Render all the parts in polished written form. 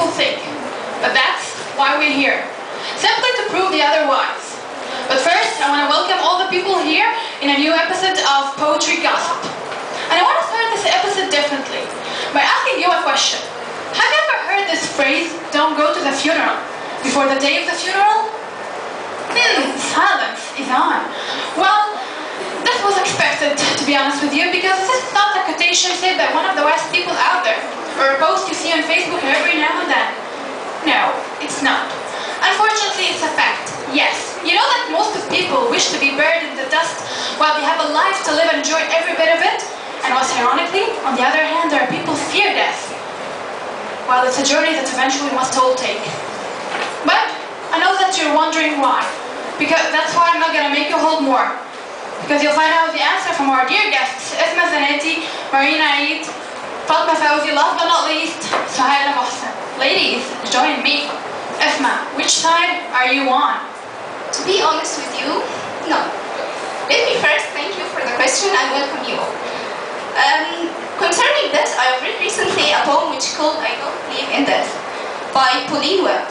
people think. But that's why we're here. Simply to prove the otherwise. But first, I want to welcome all the people here in a new episode of Poetry Gossip. And I want to start this episode differently by asking you a question. Have you ever heard this phrase, don't go to the funeral before the day of the funeral? Silence is on. Well, this was expected, to be honest with you, because this is not a quotation said by one of the West people out there, or a post you see on Facebook every now and then. No, it's not. Unfortunately, it's a fact. Yes, you know that most of people wish to be buried in the dust while they have a life to live and enjoy every bit of it? And what's ironically, on the other hand, there are people who fear death. Well, it's a journey that eventually we must all take. But I know that you're wondering why. Because that's why I'm not going to make you hold more. Because you'll find out the answer from our dear guests, Esma Zanetti, Marina Eid, Fatma Fawzi, last but not least, Suhaila Mohsen. Ladies, join me. Esma, which side are you on? To be honest with you, no. Let me first thank you for the question and welcome you all. Concerning this, I read recently a poem which called I Don't Believe in Death by Pauline Webb,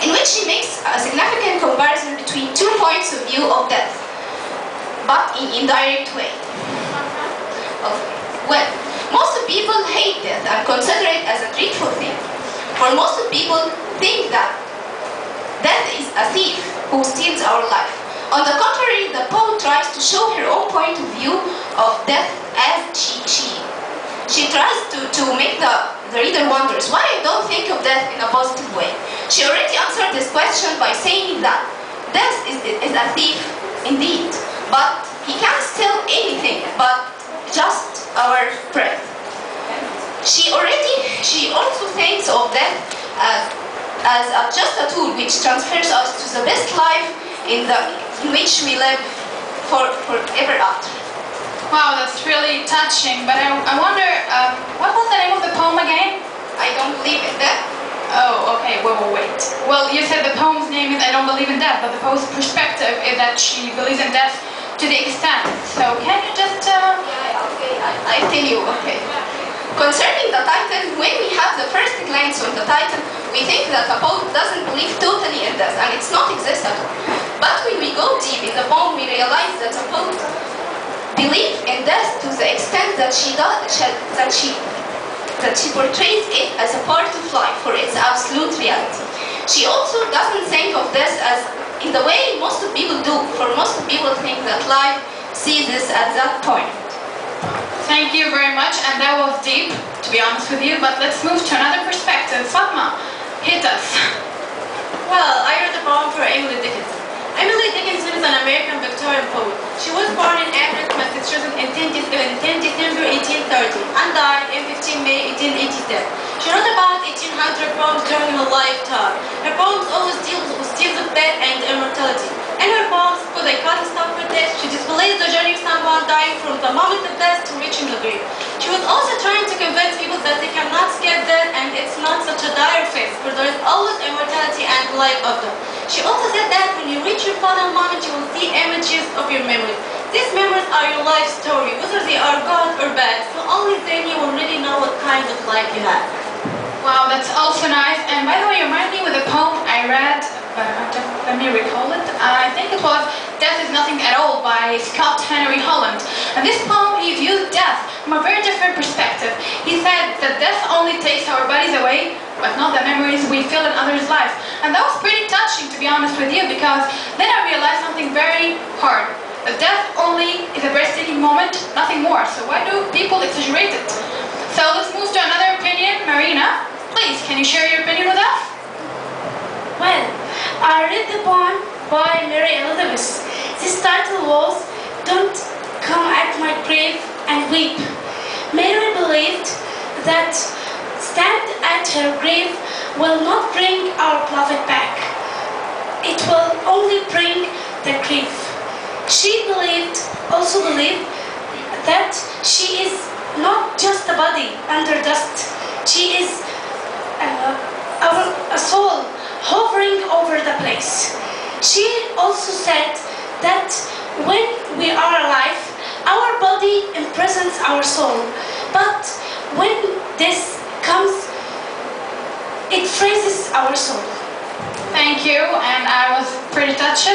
in which she makes a significant comparison between two points of view of death, but in indirect way. Well, most of people hate death and consider it as a dreadful thing. For most of people think that death is a thief who steals our life. On the contrary, the poet tries to show her own point of view of death as she tries to make the reader wonders why I don't think of death in a positive way. She already answered this question by saying that death is a thief indeed, but he can't steal anything but just our breath. She also thinks of death as just a tool which transfers us to the best life in which we live forever after. Wow, that's really touching, but I wonder, what was the name of the poem again? I Don't Believe in Death. Oh, okay, wait. Well, you said the poem's name is I Don't Believe in Death, but the poet's perspective is that she believes in death to the extent. So can you just... Yeah, okay, I tell you, okay. Concerning the title, when we have the first glance on the title, we think that the poet doesn't believe totally in death, and it's not exist at all. But when we go deep in the poem, we realize that the poet believes in death to the extent that she portrays it as a part of life for its absolute reality. She also doesn't think of this as in the way most of people do, for most of people think that life sees this at that point. Thank you very much, and that was deep, to be honest with you, but let's move to another perspective. Fatma, hit us. Well, I wrote a poem for Emily Dickinson. Emily Dickinson is an American Victorian poet. She was born in Everett, Massachusetts in 10 December 1830 and died in 15 May 1887. She wrote about 1,800 poems during her lifetime. Her poems always deal with themes of death and immortality. In her poems, called I Can't Stop for Death, she displays the journey of someone dying from the moment of death to reaching the grave. She was also trying to convince people that they cannot escape death and it's not such a dire fate, for there is always immortality and life after. She also said that when you reach your final moment, you will see images of your memories. These memories are your life story, whether they are good or bad, so only then you will really know what kind of life you have. Wow, that's also nice. And by the way, you remind me with a poem I read, let me recall it. I think it was Death is Nothing at All by Scott Henry Holland. And this poem, he viewed death from a very different perspective. He said that death only takes our bodies away, but not the memories we feel in others' lives. And that was pretty touching, to be honest with you, because then I realized something very hard. That death only is a breathtaking moment, nothing more. So why do people exaggerate it? So let's move to another opinion. Marina, please, can you share your opinion with us? Well, I read the poem by Mary Elizabeth. This title was Don't Come at My Grave and Weep. Mary believed that stand at her grave will not bring our beloved back. It will only bring the grief. She also believed that she is not just a body under dust. She is a soul hovering over the place. She also said that when we are alive, our body imprisons our soul. But when this comes It freezes our soul. Thank you, and I was pretty touched.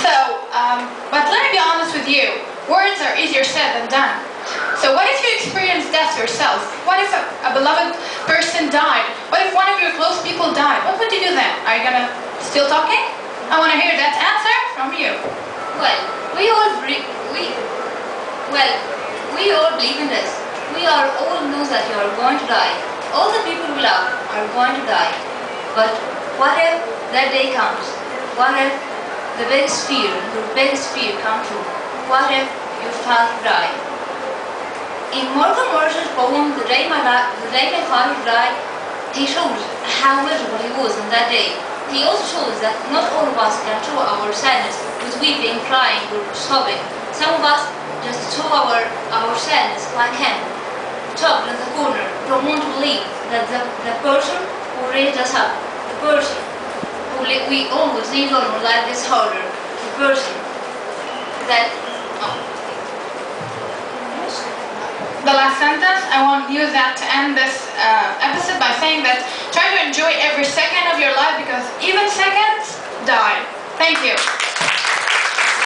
So, but let me be honest with you. Words are easier said than done. So what if you experience death yourself? What if a beloved person died? What if one of your close people died? What would you do then? Are you gonna still talking? I want to hear that answer from you. Well, we all believe in this. We all know that you are going to die. All the people we love are going to die. But what if that day comes? What if your biggest fear comes true? What if your father died? In Morgan Morris's poem, The Day My Father Died, he shows how miserable he was on that day. He also shows that not all of us can show our sadness with weeping, crying, or sobbing. Some of us just show our sadness like him, chopped in the corner, don't want to believe that the person who raised us up, the person who we always leave on our life is harder, the person that... The last sentence, I want to use that to end this episode by saying that try to enjoy every second of your life because even seconds die. Thank you.